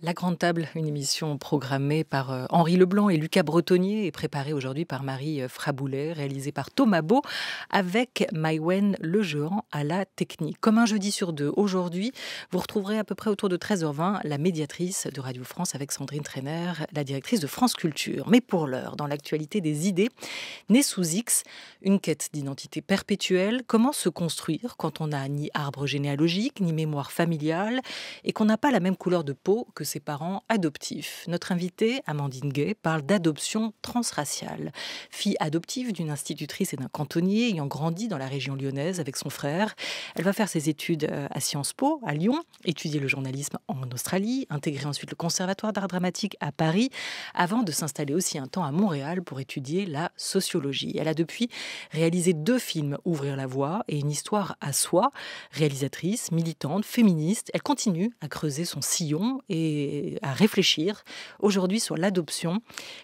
La Grande Table, une émission programmée par Henri Leblanc et Lucas Bretonnier et préparée aujourd'hui par Marie Fraboulet, réalisée par Thomas Beau avec Maïwen Lejehan à la technique. Comme un jeudi sur deux, aujourd'hui, vous retrouverez à peu près autour de 13h20 la médiatrice de Radio France avec Sandrine Trainer, la directrice de France Culture. Mais pour l'heure, dans l'actualité des idées, Né sous X, une quête d'identité perpétuelle. Comment se construire quand on n'a ni arbre généalogique, ni mémoire familiale et qu'on n'a pas la même couleur de peau que ses parents adoptifs. Notre invitée, Amandine Gay, parle d'adoption transraciale. Fille adoptive d'une institutrice et d'un cantonnier ayant grandi dans la région lyonnaise avec son frère, elle va faire ses études à Sciences Po, à Lyon, étudier le journalisme en Australie, intégrer ensuite le Conservatoire d'art dramatique à Paris, avant de s'installer aussi un temps à Montréal pour étudier la sociologie. Elle a depuis réalisé 2 films, Ouvrir la voie et Une histoire à soi. Réalisatrice, militante, féministe, elle continue à creuser son sillon et à réfléchir aujourd'hui sur l'adoption,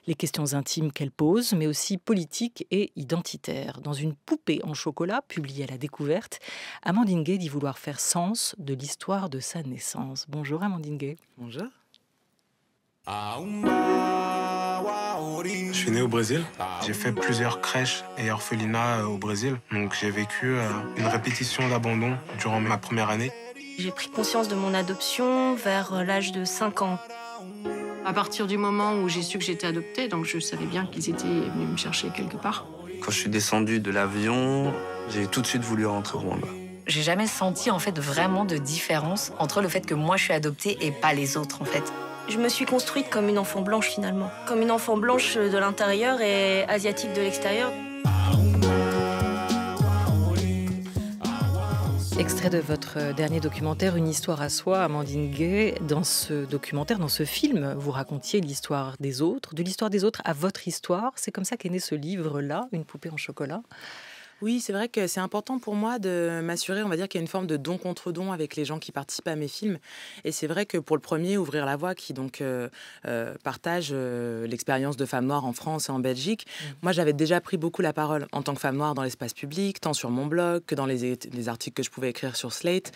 les questions intimes qu'elle pose, mais aussi politiques et identitaires. Dans Une poupée en chocolat, publiée à La Découverte, Amandine Gay dit vouloir faire sens de l'histoire de sa naissance. Bonjour Amandine Gay. Bonjour. Je suis né au Brésil. J'ai fait plusieurs crèches et orphelinats au Brésil. Donc j'ai vécu une répétition d'abandon durant ma première année. J'ai pris conscience de mon adoption vers l'âge de 5 ans. À partir du moment où j'ai su que j'étais adoptée, donc je savais bien qu'ils étaient venus me chercher quelque part. Quand je suis descendu de l'avion, j'ai tout de suite voulu rentrer au Rwanda. J'ai jamais senti en fait vraiment de différence entre le fait que moi je suis adoptée et pas les autres en fait. Je me suis construite comme une enfant blanche finalement. Comme une enfant blanche de l'intérieur et asiatique de l'extérieur. Extrait de votre dernier documentaire, Une histoire à soi, Amandine Gay. Dans ce documentaire, dans ce film, vous racontiez l'histoire des autres, de l'histoire des autres à votre histoire. C'est comme ça qu'est né ce livre-là, Une poupée en chocolat. Oui, c'est vrai que c'est important pour moi de m'assurer, on va dire qu'il y a une forme de don contre don avec les gens qui participent à mes films. Et c'est vrai que pour le premier, Ouvrir la voie, qui donc partage l'expérience de femmes noires en France et en Belgique, moi j'avais déjà pris beaucoup la parole en tant que femme noire dans l'espace public, tant sur mon blog que dans les articles que je pouvais écrire sur Slate.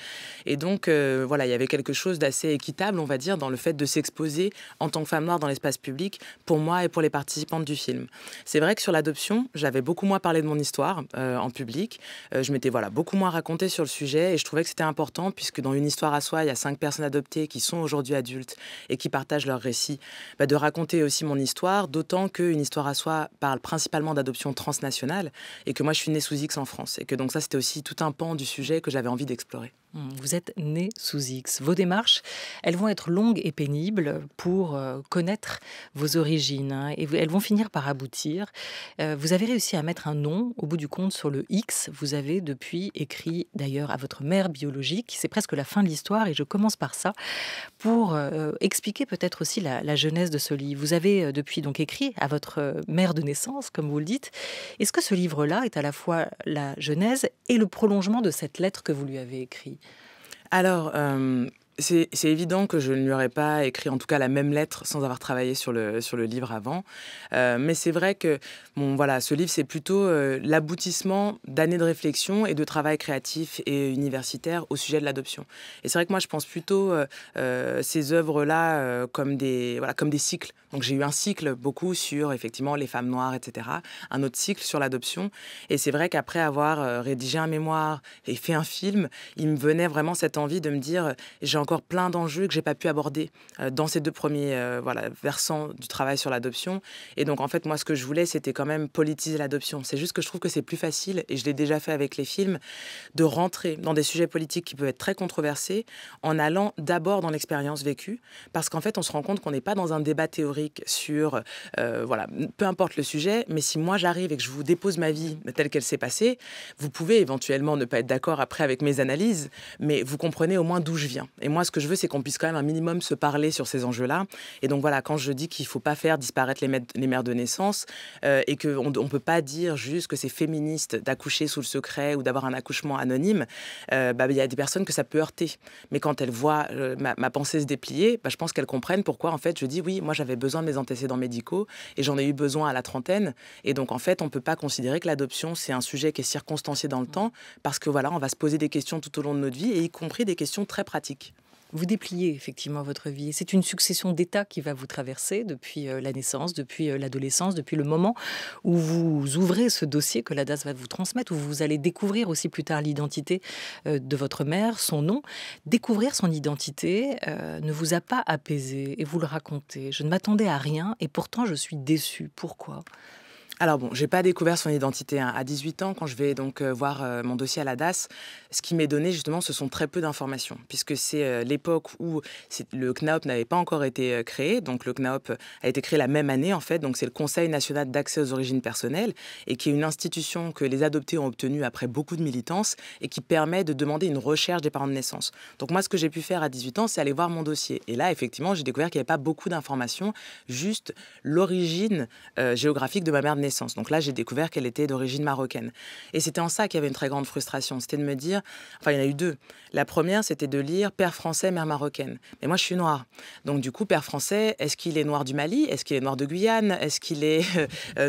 Et donc voilà, il y avait quelque chose d'assez équitable, on va dire, dans le fait de s'exposer en tant que femme noire dans l'espace public pour moi et pour les participantes du film. C'est vrai que sur l'adoption, j'avais beaucoup moins parlé de mon histoire en public. Je m'étais beaucoup moins raconté sur le sujet et je trouvais que c'était important puisque dans Une histoire à soi, il y a 5 personnes adoptées qui sont aujourd'hui adultes et qui partagent leur récit, de raconter aussi mon histoire, d'autant qu'Une histoire à soi parle principalement d'adoption transnationale et que moi je suis née sous X en France et que donc ça c'était aussi tout un pan du sujet que j'avais envie d'explorer. Vous êtes né sous X. Vos démarches, elles vont être longues et pénibles pour connaître vos origines et elles vont finir par aboutir. Vous avez réussi à mettre un nom au bout du compte sur le X. Vous avez depuis écrit d'ailleurs à votre mère biologique. C'est presque la fin de l'histoire et je commence par ça pour expliquer peut-être aussi la genèse de ce livre. Vous avez depuis donc écrit à votre mère de naissance, comme vous le dites. Est-ce que ce livre-là est à la fois la genèse et le prolongement de cette lettre que vous lui avez écrite ? Alors, c'est évident que je ne lui aurais pas écrit en tout cas la même lettre sans avoir travaillé sur le livre avant. Mais c'est vrai que ce livre, c'est plutôt l'aboutissement d'années de réflexion et de travail créatif et universitaire au sujet de l'adoption. Et c'est vrai que moi, je pense plutôt ces œuvres-là comme des cycles. Donc j'ai eu un cycle beaucoup sur effectivement les femmes noires, etc. Un autre cycle sur l'adoption. Et c'est vrai qu'après avoir rédigé un mémoire et fait un film, il me venait vraiment cette envie de me dire j'ai encore plein d'enjeux que j'ai pas pu aborder dans ces 2 premiers versants du travail sur l'adoption. Et donc en fait moi ce que je voulais c'était quand même politiser l'adoption. C'est juste que je trouve que c'est plus facile, et je l'ai déjà fait avec les films, de rentrer dans des sujets politiques qui peuvent être très controversés en allant d'abord dans l'expérience vécue, parce qu'en fait on se rend compte qu'on n'est pas dans un débat théorique sur peu importe le sujet, mais si moi j'arrive et que je vous dépose ma vie telle qu'elle s'est passée, vous pouvez éventuellement ne pas être d'accord après avec mes analyses, mais vous comprenez au moins d'où je viens. Et moi ce que je veux c'est qu'on puisse quand même un minimum se parler sur ces enjeux-là. Et donc voilà, quand je dis qu'il ne faut pas faire disparaître les mères de naissance et qu'on ne peut pas dire juste que c'est féministe d'accoucher sous le secret ou d'avoir un accouchement anonyme, y a des personnes que ça peut heurter. Mais quand elles voient ma pensée se déplier, je pense qu'elles comprennent pourquoi en fait je dis oui, moi j'avais besoin de mes antécédents médicaux et j'en ai eu besoin à la trentaine. Et donc en fait on ne peut pas considérer que l'adoption c'est un sujet qui est circonstancié dans le temps, parce que on va se poser des questions tout au long de notre vie, et y compris des questions très pratiques. Vous dépliez effectivement votre vie. C'est une succession d'états qui va vous traverser depuis la naissance, depuis l'adolescence, depuis le moment où vous ouvrez ce dossier que la DAS va vous transmettre, où vous allez découvrir aussi plus tard l'identité de votre mère, son nom. Découvrir son identité ne vous a pas apaisé et vous le racontez. Je ne m'attendais à rien et pourtant je suis déçue. Pourquoi ? Alors bon, j'ai pas découvert son identité à 18 ans quand je vais donc voir mon dossier à la DAS. Ce qui m'est donné justement, ce sont très peu d'informations, puisque c'est l'époque où le CNAOP n'avait pas encore été créé. Donc le CNAOP a été créé la même année en fait. Donc c'est le Conseil national d'accès aux origines personnelles et qui est une institution que les adoptés ont obtenue après beaucoup de militance et qui permet de demander une recherche des parents de naissance. Donc moi, ce que j'ai pu faire à 18 ans, c'est aller voir mon dossier. Et là, effectivement, j'ai découvert qu'il n'y avait pas beaucoup d'informations, juste l'origine géographique de ma mère de naissance. Donc là, j'ai découvert qu'elle était d'origine marocaine. Et c'était en ça qu'il y avait une très grande frustration. C'était de me dire, enfin, il y en a eu deux. La première, c'était de lire père français, mère marocaine. Mais moi, je suis noire. Donc du coup, père français, est-ce qu'il est noir du Mali? Est-ce qu'il est noir de Guyane? Est-ce qu'il est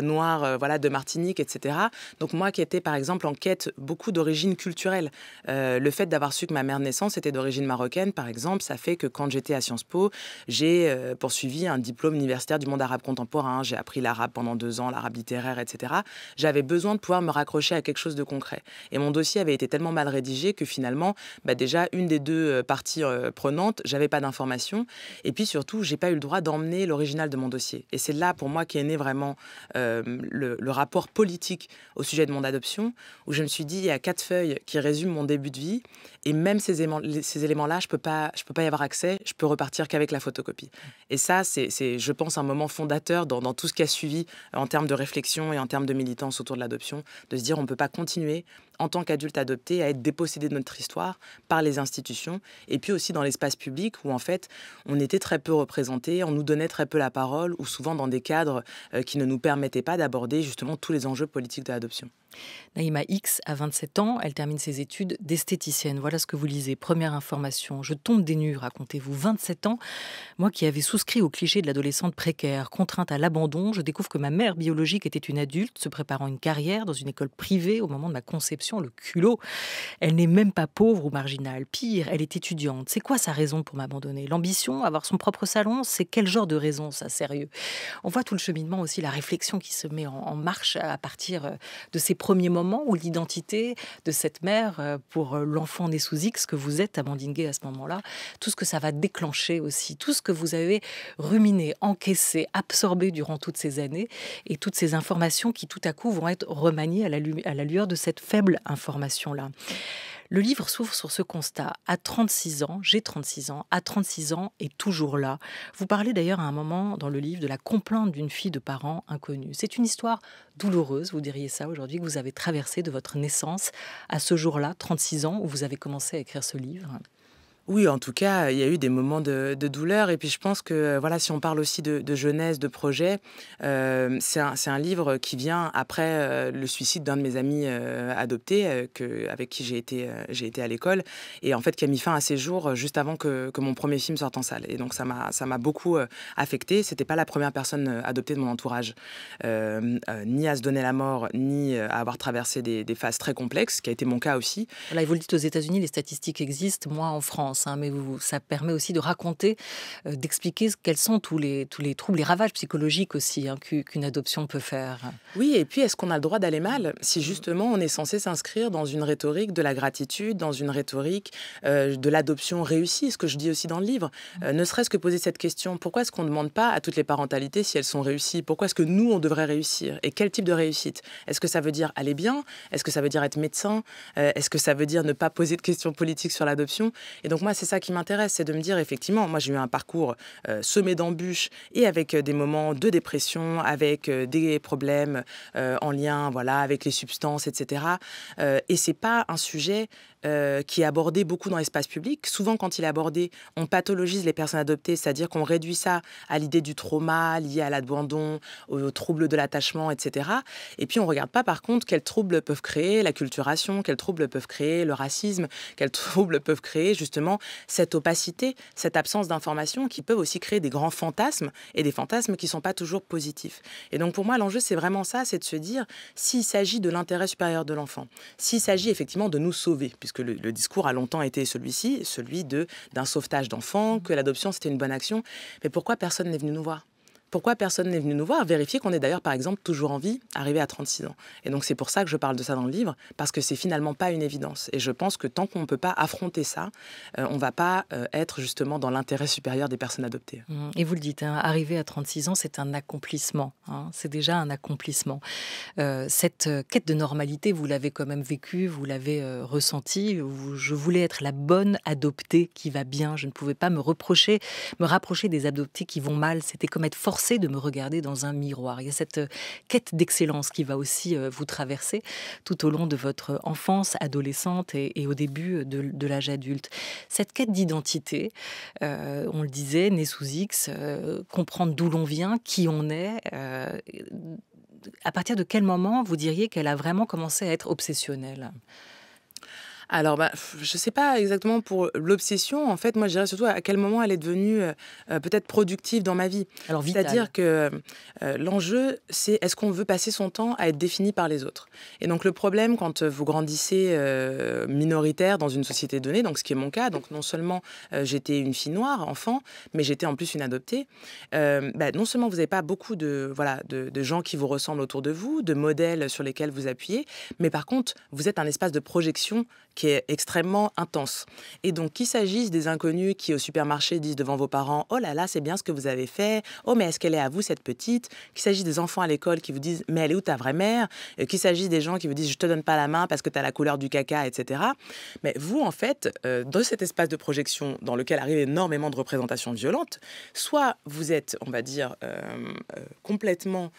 noir voilà, de Martinique, etc. Donc moi qui étais, par exemple, en quête beaucoup d'origine culturelle, le fait d'avoir su que ma mère de naissance était d'origine marocaine, par exemple, ça fait que quand j'étais à Sciences Po, j'ai poursuivi un diplôme universitaire du monde arabe contemporain. J'ai appris l'arabe pendant 2 ans, l'arabe littéraire, etc. J'avais besoin de pouvoir me raccrocher à quelque chose de concret. Et mon dossier avait été tellement mal rédigé que finalement, déjà, une des deux parties prenantes, j'avais pas d'informations. Et puis surtout, j'ai pas eu le droit d'emmener l'original de mon dossier. Et c'est là, pour moi, qu'est né vraiment le rapport politique au sujet de mon adoption, où je me suis dit, il y a 4 feuilles qui résument mon début de vie, et même ces éléments-là, je peux pas y avoir accès, je peux repartir qu'avec la photocopie. Et ça, c'est je pense, un moment fondateur dans tout ce qui a suivi en termes de réflexion et en termes de militance autour de l'adoption, de se dire on ne peut pas continuer en tant qu'adulte adopté à être dépossédé de notre histoire par les institutions et puis aussi dans l'espace public où en fait on était très peu représentés, on nous donnait très peu la parole ou souvent dans des cadres qui ne nous permettaient pas d'aborder justement tous les enjeux politiques de l'adoption. Naïma X a 27 ans, elle termine ses études d'esthéticienne. Voilà ce que vous lisez. Première information, je tombe des nues, racontez-vous. 27 ans, moi qui avais souscrit au cliché de l'adolescente précaire, contrainte à l'abandon, je découvre que ma mère biologique était une adulte, se préparant une carrière dans une école privée au moment de ma conception, le culot. Elle n'est même pas pauvre ou marginale. Pire, elle est étudiante. C'est quoi sa raison pour m'abandonner? L'ambition, avoir son propre salon? C'est quel genre de raison, ça, sérieux? On voit tout le cheminement aussi, la réflexion qui se met en marche à partir de ces premiers moments où l'identité de cette mère pour l'enfant né sous X que vous êtes, Amandine Gay, à ce moment-là, tout ce que ça va déclencher aussi, tout ce que vous avez ruminé, encaissé, absorbé durant toutes ces années et toutes ces informations qui tout à coup vont être remaniées à la lueur de cette faible information-là. Le livre s'ouvre sur ce constat. À 36 ans, j'ai 36 ans, à 36 ans et toujours là. Vous parlez d'ailleurs à un moment dans le livre de la complainte d'une fille de parents inconnus. C'est une histoire douloureuse, vous diriez ça aujourd'hui, que vous avez traversée de votre naissance à ce jour-là, 36 ans, où vous avez commencé à écrire ce livre. Oui, en tout cas, il y a eu des moments de douleur. Et puis, je pense que, voilà, si on parle aussi de jeunesse, de projet, c'est un livre qui vient après le suicide d'un de mes amis adoptés, avec qui j'ai été à l'école, et en fait, qui a mis fin à ses jours juste avant que mon premier film sorte en salle. Et donc, ça m'a beaucoup affectée. C'était pas la première personne adoptée de mon entourage, ni à se donner la mort, ni à avoir traversé des phases très complexes, ce qui a été mon cas aussi. Là, vous le dites, aux États-Unis, les statistiques existent. Moi, en France, mais ça permet aussi de raconter, d'expliquer quels sont tous les troubles, les ravages psychologiques aussi qu'une adoption peut faire. Oui, et puis est-ce qu'on a le droit d'aller mal si justement on est censé s'inscrire dans une rhétorique de la gratitude, dans une rhétorique de l'adoption réussie, ce que je dis aussi dans le livre. Ne serait-ce que poser cette question, pourquoi est-ce qu'on ne demande pas à toutes les parentalités si elles sont réussies? Pourquoi est-ce que nous, on devrait réussir? Et quel type de réussite? Est-ce que ça veut dire aller bien? Est-ce que ça veut dire être médecin? Est-ce que ça veut dire ne pas poser de questions politiques sur l'adoption? Et donc moi, c'est ça qui m'intéresse, c'est de me dire, effectivement, moi j'ai eu un parcours semé d'embûches et avec des moments de dépression, avec des problèmes en lien, voilà, avec les substances, etc. Et c'est pas un sujet qui est abordé beaucoup dans l'espace public. Souvent, quand il est abordé, on pathologise les personnes adoptées, c'est-à-dire qu'on réduit ça à l'idée du trauma lié à l'abandon, aux troubles de l'attachement, etc. Et puis, on ne regarde pas, par contre, quels troubles peuvent créer l'acculturation, quels troubles peuvent créer le racisme, quels troubles peuvent créer, justement, finalement cette opacité, cette absence d'information qui peuvent aussi créer des grands fantasmes et des fantasmes qui ne sont pas toujours positifs. Et donc pour moi, l'enjeu, c'est vraiment ça, c'est de se dire, s'il s'agit de l'intérêt supérieur de l'enfant, s'il s'agit effectivement de nous sauver, puisque le discours a longtemps été celui-ci, celui d'un sauvetage d'enfants, que l'adoption c'était une bonne action, mais pourquoi personne n'est venu nous voir ? Pourquoi personne n'est venu nous voir? Vérifier qu'on est d'ailleurs, par exemple, toujours en vie, arrivé à 36 ans. Et donc, c'est pour ça que je parle de ça dans le livre, parce que c'est finalement pas une évidence. Et je pense que tant qu'on ne peut pas affronter ça, on ne va pas être justement dans l'intérêt supérieur des personnes adoptées. Et vous le dites, hein, arriver à 36 ans, c'est un accomplissement. Hein, c'est déjà un accomplissement. Cette quête de normalité, vous l'avez quand même vécue, vous l'avez ressentie. Je voulais être la bonne adoptée qui va bien. Je ne pouvais pas me rapprocher des adoptés qui vont mal. C'était comme être forcé de me regarder dans un miroir. Il y a cette quête d'excellence qui va aussi vous traverser tout au long de votre enfance adolescente et au début de l'âge adulte. Cette quête d'identité, on le disait, née sous X, comprendre d'où l'on vient, qui on est, à partir de quel moment vous diriez qu'elle a vraiment commencé à être obsessionnelle ? Alors, je ne sais pas exactement pour l'obsession. En fait, moi, je dirais surtout à quel moment elle est devenue peut-être productive dans ma vie. Alors, vitale. C'est-à-dire que l'enjeu, c'est est-ce qu'on veut passer son temps à être défini par les autres. Et donc, le problème, quand vous grandissez minoritaire dans une société donnée, donc ce qui est mon cas, donc non seulement j'étais une fille noire, enfant, mais j'étais en plus une adoptée, non seulement vous n'avez pas beaucoup de gens qui vous ressemblent autour de vous, de modèles sur lesquels vous appuyez, mais par contre, vous êtes un espace de projection qui est extrêmement intense. Et donc, qu'il s'agisse des inconnus qui, au supermarché, disent devant vos parents « Oh là là, c'est bien ce que vous avez fait. Oh, mais est-ce qu'elle est à vous, cette petite ?» Qu'il s'agisse des enfants à l'école qui vous disent « Mais elle est où ta vraie mère ?» Qu'il s'agisse des gens qui vous disent « Je te donne pas la main parce que tu as la couleur du caca, etc. » Mais vous, en fait, dans cet espace de projection dans lequel arrivent énormément de représentations violentes, soit vous êtes, on va dire, complètement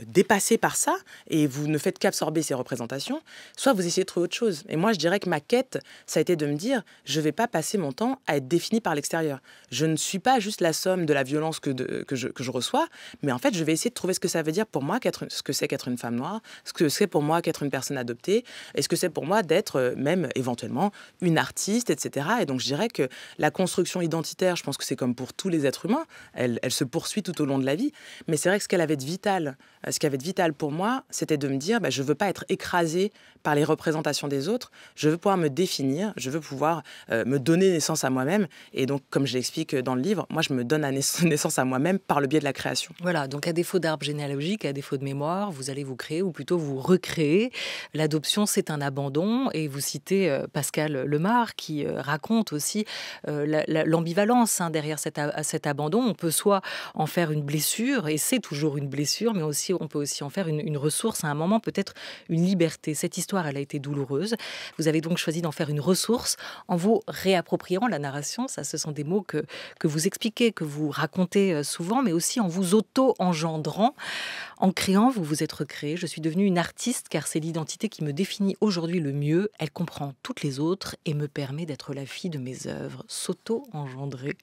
dépassé par ça et vous ne faites qu'absorber ces représentations, soit vous essayez de trouver autre chose. Et moi, je dirais que ma quête, ça a été de me dire, je ne vais pas passer mon temps à être définie par l'extérieur. Je ne suis pas juste la somme de la violence que je reçois, mais en fait, je vais essayer de trouver ce que ça veut dire pour moi, ce que c'est qu'être une femme noire, ce que c'est pour moi qu'être une personne adoptée, et ce que c'est pour moi d'être même éventuellement une artiste, etc. Et donc, je dirais que la construction identitaire, je pense que c'est comme pour tous les êtres humains, elle se poursuit tout au long de la vie, mais c'est vrai que ce qui avait de vital pour moi, c'était de me dire, je ne veux pas être écrasée par les représentations des autres, je veux pouvoir me définir, je veux pouvoir me donner naissance à moi-même. Et donc, comme je l'explique dans le livre, moi, je me donne naissance à moi-même par le biais de la création. Voilà, donc à défaut d'arbre généalogique, à défaut de mémoire, vous allez vous créer, ou plutôt vous recréer. L'adoption, c'est un abandon. Et vous citez Pascal Lemare, qui raconte aussi l'ambivalence derrière cet abandon. On peut soit en faire une blessure, et c'est toujours une blessure, mais on peut aussi en faire une ressource, à un moment peut-être une liberté. Cette histoire, elle a été douloureuse. Vous avez donc choisi d'en faire une ressource en vous réappropriant la narration. Ça, ce sont des mots que vous expliquez, que vous racontez souvent, mais aussi en vous auto-engendrant. En créant, vous vous êtes recréé. Je suis devenue une artiste car c'est l'identité qui me définit aujourd'hui le mieux. Elle comprend toutes les autres et me permet d'être la fille de mes œuvres. S'auto-engendrer.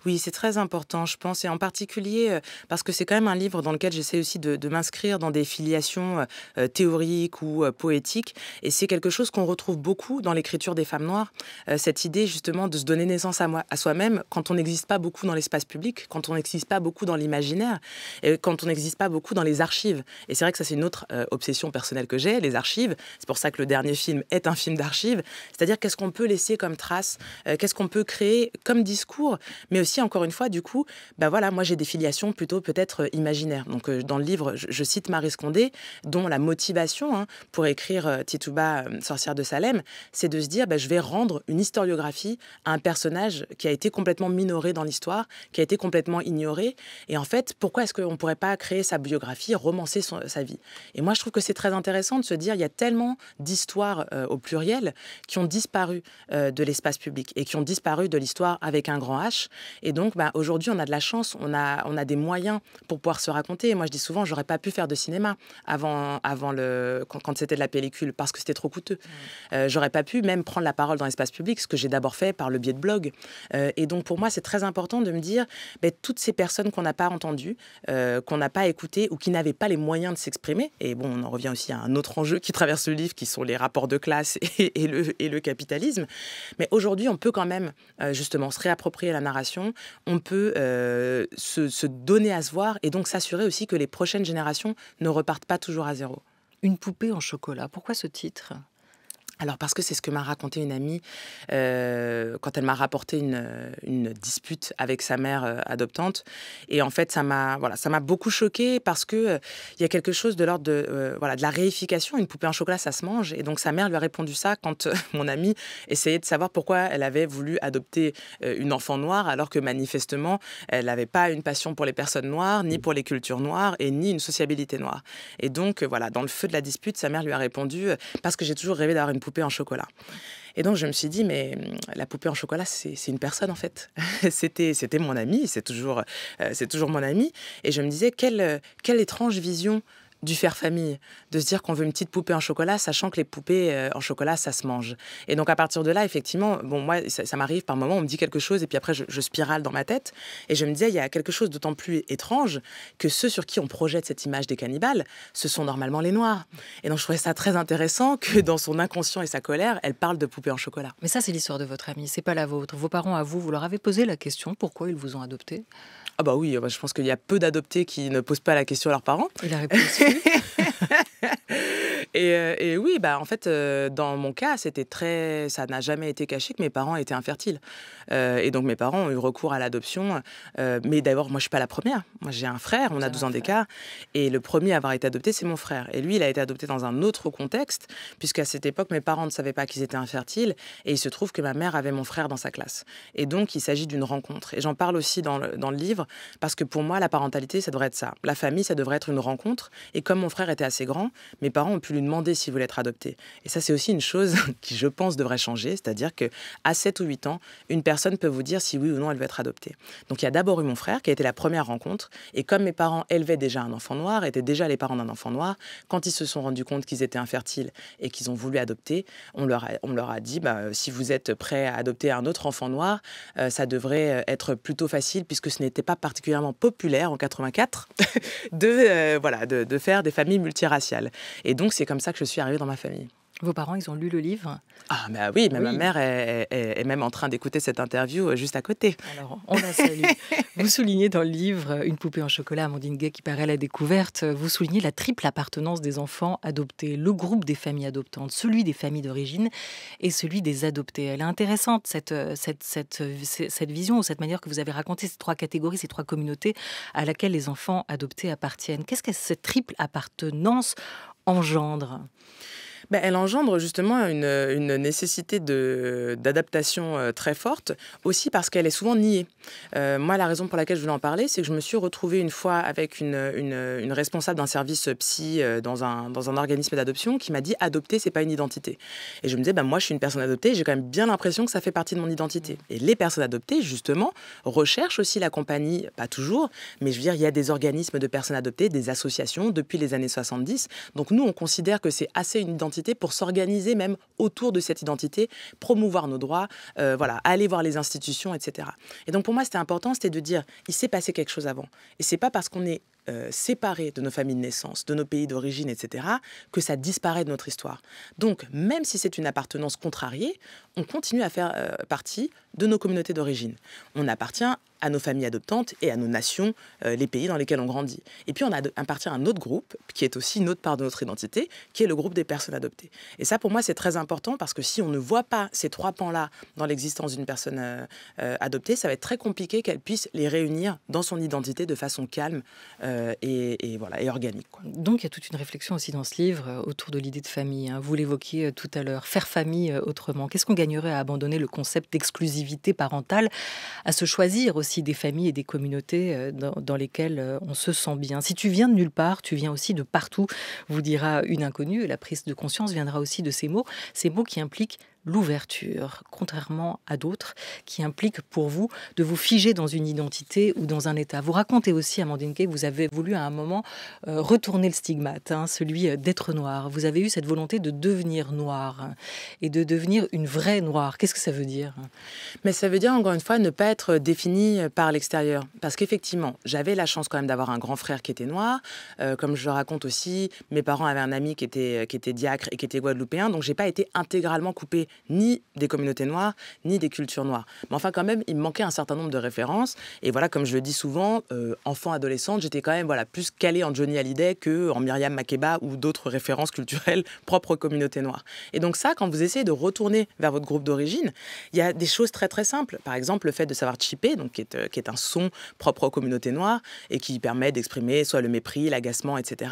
Oui, c'est très important, je pense, et en particulier parce que c'est quand même un livre dans lequel j'essaie aussi de m'inscrire dans des filiations théoriques ou poétiques, et c'est quelque chose qu'on retrouve beaucoup dans l'écriture des femmes noires, cette idée justement de se donner naissance à soi-même quand on n'existe pas beaucoup dans l'espace public, quand on n'existe pas beaucoup dans l'imaginaire, et quand on n'existe pas beaucoup dans les archives. Et c'est vrai que ça, c'est une autre obsession personnelle que j'ai, les archives. C'est pour ça que le dernier film est un film d'archives, c'est-à-dire qu'est-ce qu'on peut laisser comme trace, qu'est-ce qu'on peut créer comme discours, mais aussi, encore une fois, du coup, moi, j'ai des filiations plutôt peut-être imaginaires. Donc, dans le livre, je cite Maryse Condé, dont la motivation pour écrire Tituba, sorcière de Salem, c'est de se dire, je vais rendre une historiographie à un personnage qui a été complètement minoré dans l'histoire, qui a été complètement ignoré. Et en fait, pourquoi est-ce qu'on ne pourrait pas créer sa biographie, romancer sa vie? Et moi, je trouve que c'est très intéressant de se dire, il y a tellement d'histoires au pluriel qui ont disparu de l'espace public et qui ont disparu de l'histoire avec un grand H. Et donc, aujourd'hui, on a de la chance, on a des moyens pour pouvoir se raconter. Et moi, je dis souvent, j'aurais pas pu faire de cinéma quand c'était de la pellicule, parce que c'était trop coûteux. J'aurais pas pu même prendre la parole dans l'espace public, ce que j'ai d'abord fait par le biais de blogs. Et donc, pour moi, c'est très important de me dire, toutes ces personnes qu'on n'a pas entendues, qu'on n'a pas écoutées ou qui n'avaient pas les moyens de s'exprimer, et bon, on en revient aussi à un autre enjeu qui traverse le livre, qui sont les rapports de classe et le capitalisme. Mais aujourd'hui, on peut quand même, justement, se réapproprier la narration, on peut se donner à se voir et donc s'assurer aussi que les prochaines générations ne repartent pas toujours à zéro. Une poupée en chocolat, pourquoi ce titre ? Alors parce que c'est ce que m'a raconté une amie quand elle m'a rapporté une dispute avec sa mère adoptante. Et en fait, ça m'a beaucoup choquée parce que il y a quelque chose de l'ordre de la réification. Une poupée en chocolat, ça se mange. Et donc sa mère lui a répondu ça quand mon amie essayait de savoir pourquoi elle avait voulu adopter une enfant noire alors que manifestement, elle n'avait pas une passion pour les personnes noires, ni pour les cultures noires et ni une sociabilité noire. Et donc dans le feu de la dispute, sa mère lui a répondu parce que j'ai toujours rêvé d'avoir une poupée en chocolat. Et donc je me suis dit, mais la poupée en chocolat, c'est une personne en fait. C'était mon ami, c'est toujours mon ami. Et je me disais, quelle étrange vision du faire famille, de se dire qu'on veut une petite poupée en chocolat, sachant que les poupées en chocolat, ça se mange. Et donc à partir de là, effectivement, moi, ça m'arrive par moments, on me dit quelque chose et puis après je spirale dans ma tête. Et je me disais, il y a quelque chose d'autant plus étrange que ceux sur qui on projette cette image des cannibales, ce sont normalement les Noirs. Et donc je trouvais ça très intéressant que dans son inconscient et sa colère, elle parle de poupée en chocolat. Mais ça, c'est l'histoire de votre amie, c'est pas la vôtre. Vos parents à vous, vous leur avez posé la question pourquoi ils vous ont adopté ? Ah bah oui, je pense qu'il y a peu d'adoptés qui ne posent pas la question à leurs parents. Et la réponse et oui, en fait, dans mon cas, ça n'a jamais été caché que mes parents étaient infertiles. Et donc mes parents ont eu recours à l'adoption. Mais d'abord, moi, je suis pas la première. Moi, j'ai un frère, on a 12 ans d'écart. Et le premier à avoir été adopté, c'est mon frère. Et lui, il a été adopté dans un autre contexte, puisqu'à cette époque, mes parents ne savaient pas qu'ils étaient infertiles. Et il se trouve que ma mère avait mon frère dans sa classe. Et donc, il s'agit d'une rencontre. Et j'en parle aussi dans le livre, parce que pour moi, la parentalité, ça devrait être ça. La famille, ça devrait être une rencontre. Et comme mon frère était assez grand, mes parents ont pu lui demander s'il voulait être adopté. Et ça, c'est aussi une chose qui, je pense, devrait changer. C'est-à-dire qu'à 7 ou 8 ans, une personne peut vous dire si oui ou non elle veut être adoptée. Donc, il y a d'abord eu mon frère qui a été la première rencontre. Et comme mes parents élevaient déjà un enfant noir, étaient déjà les parents d'un enfant noir, quand ils se sont rendus compte qu'ils étaient infertiles et qu'ils ont voulu adopter, on leur a dit si vous êtes prêts à adopter un autre enfant noir, ça devrait être plutôt facile puisque ce n'était pas particulièrement populaire en 84 de faire des familles multiraciales. Et donc, c'est comme ça que je suis arrivée dans ma famille. Vos parents, ils ont lu le livre ? Ah, oui, mais ma mère est même en train d'écouter cette interview juste à côté. Alors, on la salue. Vous soulignez dans le livre Une poupée en chocolat, Amandine Gay, qui paraît à la découverte, vous soulignez la triple appartenance des enfants adoptés, le groupe des familles adoptantes, celui des familles d'origine et celui des adoptés. Elle est intéressante, cette vision, cette manière que vous avez raconté, ces trois catégories, ces trois communautés à laquelle les enfants adoptés appartiennent. Qu'est-ce que cette triple appartenance engendre ? Elle engendre justement une nécessité d'adaptation très forte, aussi parce qu'elle est souvent niée. Moi, la raison pour laquelle je voulais en parler, c'est que je me suis retrouvée une fois avec une responsable d'un service psy dans un organisme d'adoption qui m'a dit « adopter, c'est pas une identité ». Et je me disais, moi, je suis une personne adoptée, j'ai quand même bien l'impression que ça fait partie de mon identité. Et les personnes adoptées, justement, recherchent aussi la compagnie, pas toujours, mais je veux dire, il y a des organismes de personnes adoptées, des associations depuis les années 70. Donc nous, on considère que c'est assez une identité pour s'organiser même autour de cette identité, promouvoir nos droits, aller voir les institutions, etc. Et donc pour moi, c'était important, c'était de dire, il s'est passé quelque chose avant. Et c'est pas parce qu'on est séparés de nos familles de naissance, de nos pays d'origine, etc., que ça disparaît de notre histoire. Donc, même si c'est une appartenance contrariée, on continue à faire partie de nos communautés d'origine. On appartient à nos familles adoptantes et à nos nations, les pays dans lesquels on grandit. Et puis, on appartient à un autre groupe, qui est aussi une autre part de notre identité, qui est le groupe des personnes adoptées. Et ça, pour moi, c'est très important, parce que si on ne voit pas ces trois pans-là dans l'existence d'une personne adoptée, ça va être très compliqué qu'elle puisse les réunir dans son identité de façon calme et organique, quoi. Donc, il y a toute une réflexion aussi dans ce livre autour de l'idée de famille. Vous l'évoquiez tout à l'heure, faire famille autrement. Qu'est-ce qu'on gagnerait à abandonner le concept d'exclusivité parentale, à se choisir aussi des familles et des communautés dans lesquelles on se sent bien. Si tu viens de nulle part, tu viens aussi de partout, vous dira une inconnue. Et la prise de conscience viendra aussi de ces mots qui impliquent l'ouverture, contrairement à d'autres qui impliquent pour vous de vous figer dans une identité ou dans un état. Vous racontez aussi, Amandine Gay, que vous avez voulu à un moment retourner le stigmate, celui d'être noir. Vous avez eu cette volonté de devenir noir et de devenir une vraie noire. Qu'est-ce que ça veut dire? Mais ça veut dire, encore une fois, ne pas être défini par l'extérieur. Parce qu'effectivement, j'avais la chance quand même d'avoir un grand frère qui était noir. Comme je le raconte aussi, mes parents avaient un ami qui était diacre et qui était guadeloupéen. Donc, j'ai pas été intégralement coupée ni des communautés noires, ni des cultures noires. Mais enfin, quand même, il me manquait un certain nombre de références. Et voilà, comme je le dis souvent, enfant, adolescente, j'étais quand même plus calée en Johnny Hallyday qu'en Myriam Makeba ou d'autres références culturelles propres aux communautés noires. Et donc ça, quand vous essayez de retourner vers votre groupe d'origine, il y a des choses très très simples. Par exemple, le fait de savoir chipper, donc qui est un son propre aux communautés noires et qui permet d'exprimer soit le mépris, l'agacement, etc.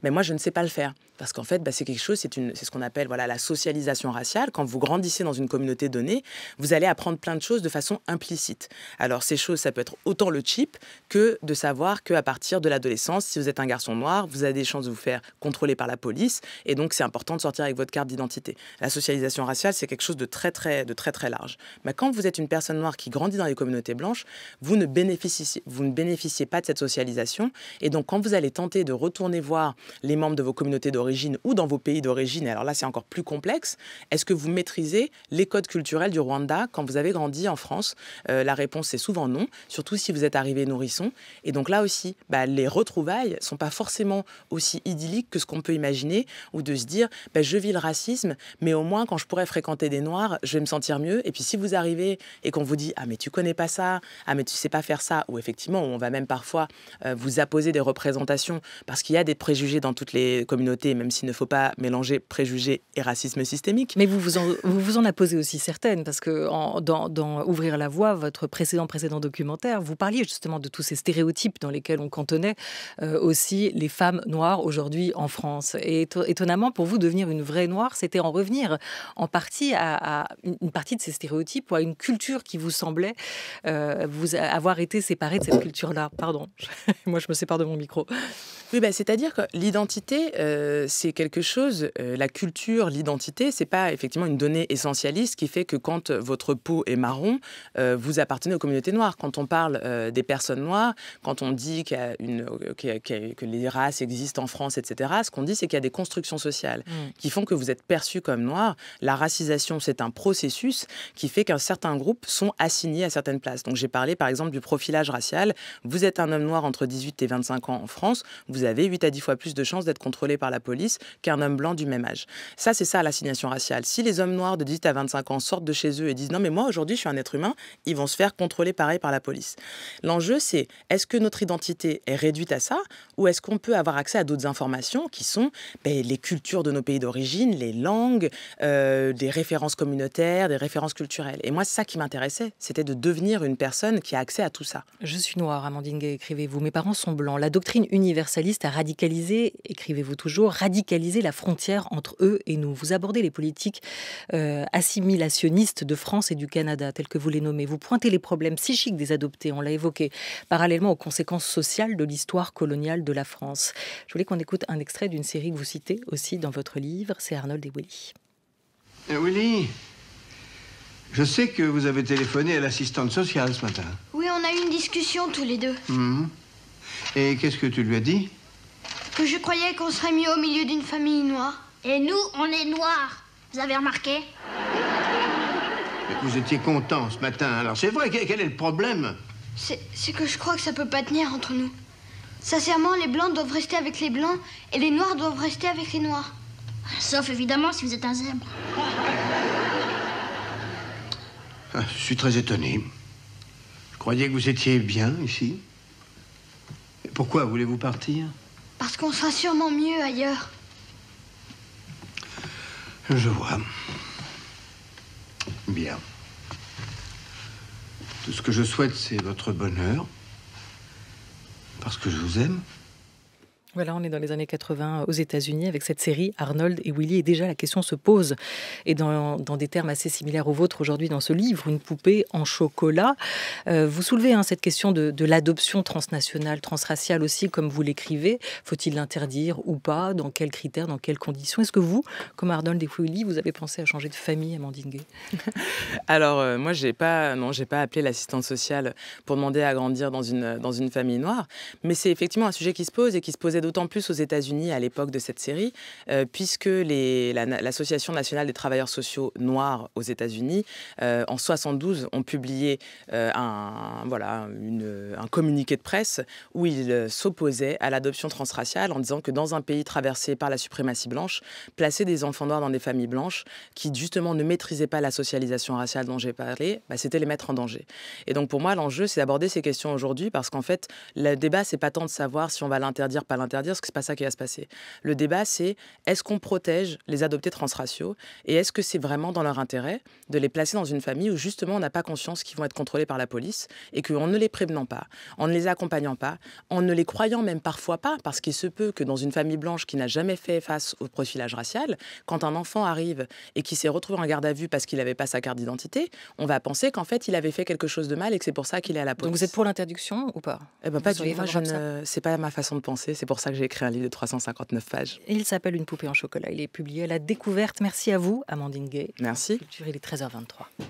Mais moi, je ne sais pas le faire. Parce qu'en fait, c'est quelque chose, c'est ce qu'on appelle la socialisation raciale. Quand vous grandissez dans une communauté donnée, vous allez apprendre plein de choses de façon implicite. Alors ces choses, ça peut être autant le chip que de savoir qu'à partir de l'adolescence, si vous êtes un garçon noir, vous avez des chances de vous faire contrôler par la police. Et donc, c'est important de sortir avec votre carte d'identité. La socialisation raciale, c'est quelque chose de très, très large. Mais quand vous êtes une personne noire qui grandit dans les communautés blanches, vous ne bénéficiez pas de cette socialisation. Et donc, quand vous allez tenter de retourner voir les membres de vos communautés d'origine ou dans vos pays d'origine, et alors là, c'est encore plus complexe, est-ce que vous maîtrisez les codes culturels du Rwanda quand vous avez grandi en France? La réponse est souvent non, surtout si vous êtes arrivé nourrisson. Et donc là aussi, les retrouvailles ne sont pas forcément aussi idylliques que ce qu'on peut imaginer, ou de se dire, je vis le racisme, mais au moins quand je pourrais fréquenter des Noirs, je vais me sentir mieux. Et puis si vous arrivez et qu'on vous dit, ah mais tu connais pas ça, ah mais tu sais pas faire ça, ou effectivement, on va même parfois vous apposer des représentations, parce qu'il y a des préjugés dans toutes les communautés, même s'il ne faut pas mélanger préjugés et racisme systémique. Mais vous vous en apposez aussi certaines, parce que dans Ouvrir la voie, votre précédent documentaire, vous parliez justement de tous ces stéréotypes dans lesquels on cantonnait aussi les femmes noires aujourd'hui en France. Et étonnamment, pour vous, devenir une vraie noire, c'était en revenir en partie à une partie de ces stéréotypes ou à une culture qui vous semblait vous avoir été séparée de cette culture-là. Pardon, moi je me sépare de mon micro. Oui, c'est-à-dire que l'identité, c'est quelque chose, la culture, l'identité, c'est pas effectivement une donnée essentialiste qui fait que quand votre peau est marron, vous appartenez aux communautés noires. Quand on parle des personnes noires, quand on dit que les races existent en France, etc., ce qu'on dit, c'est qu'il y a des constructions sociales qui font que vous êtes perçu comme noir. La racisation, c'est un processus qui fait qu'un certain groupe sont assignés à certaines places. Donc j'ai parlé par exemple du profilage racial. Vous êtes un homme noir entre 18 et 25 ans en France, vous avez 8 à 10 fois plus de chances d'être contrôlé par la police qu'un homme blanc du même âge. Ça, c'est ça l'assignation raciale. Si les hommes noirs de 18 à 25 ans sortent de chez eux et disent « Non, mais moi, aujourd'hui, je suis un être humain », ils vont se faire contrôler pareil par la police. L'enjeu, c'est est-ce que notre identité est réduite à ça ou est-ce qu'on peut avoir accès à d'autres informations qui sont les cultures de nos pays d'origine, les langues, des références communautaires, des références culturelles. Et moi, c'est ça qui m'intéressait. C'était de devenir une personne qui a accès à tout ça. Je suis noire, Amandine Gay, écrivez-vous. Mes parents sont blancs. La doctrine universaliste a radicalisé, écrivez-vous toujours, radicalisé la frontière entre eux et nous. Vous abordez les politiques assimilationnistes de France et du Canada, telles que vous les nommez. Vous pointez les problèmes psychiques des adoptés, on l'a évoqué, parallèlement aux conséquences sociales de l'histoire coloniale de la France. Je voulais qu'on écoute un extrait d'une série que vous citez aussi dans votre livre, c'est Arnold et Willy. Willy, je sais que vous avez téléphoné à l'assistante sociale ce matin. Oui, on a eu une discussion tous les deux. Et qu'est-ce que tu lui as dit? Que je croyais qu'on serait mieux au milieu d'une famille noire. Et nous, on est noirs. Vous avez remarqué? Vous étiez content ce matin, alors c'est vrai, quel est le problème? C'est que je crois que ça peut pas tenir entre nous. Sincèrement, les blancs doivent rester avec les blancs et les noirs doivent rester avec les noirs. Sauf évidemment si vous êtes un zèbre. Je suis très étonné. Je croyais que vous étiez bien ici. Pourquoi voulez-vous partir? Parce qu'on sera sûrement mieux ailleurs. Je vois. Bien. Tout ce que je souhaite, c'est votre bonheur. Parce que je vous aime. Voilà, on est dans les années 80 aux États-Unis avec cette série Arnold et Willy. Et déjà, la question se pose, et dans des termes assez similaires aux vôtres aujourd'hui dans ce livre, Une poupée en chocolat. Vous soulevez cette question de l'adoption transnationale, transraciale aussi, comme vous l'écrivez. Faut-il l'interdire ou pas? Dans quels critères, dans quelles conditions? Est-ce que vous, comme Arnold et Willy, vous avez pensé à changer de famille, Amandine Gay? Alors, moi, j'ai pas appelé l'assistante sociale pour demander à grandir dans une famille noire. Mais c'est effectivement un sujet qui se pose et qui se posait d'autant plus aux États-Unis à l'époque de cette série, puisque l'Association nationale des travailleurs sociaux noirs aux États-Unis, en 72, ont publié un communiqué de presse où ils s'opposaient à l'adoption transraciale en disant que dans un pays traversé par la suprématie blanche, placer des enfants noirs dans des familles blanches qui justement ne maîtrisaient pas la socialisation raciale dont j'ai parlé, c'était les mettre en danger. Et donc pour moi, l'enjeu, c'est d'aborder ces questions aujourd'hui parce qu'en fait, le débat, c'est pas tant de savoir si on va l'interdire, pas l'interdire, parce que c'est pas ça qui va se passer. Le débat, c'est est-ce qu'on protège les adoptés transraciaux et est-ce que c'est vraiment dans leur intérêt de les placer dans une famille où justement on n'a pas conscience qu'ils vont être contrôlés par la police et qu'en ne les prévenant pas, en ne les accompagnant pas, en ne les croyant même parfois pas, parce qu'il se peut que dans une famille blanche qui n'a jamais fait face au profilage racial, quand un enfant arrive et qui s'est retrouvé en garde à vue parce qu'il n'avait pas sa carte d'identité, on va penser qu'en fait il avait fait quelque chose de mal et que c'est pour ça qu'il est à la police. Donc vous êtes pour l'interdiction ou pas? Pas du tout. C'est pas ma façon de penser. C'est pour ça que j'ai écrit un livre de 359 pages. Et il s'appelle Une poupée en chocolat. Il est publié à La Découverte. Merci à vous, Amandine Gay. Merci. Culture, il est 13h23.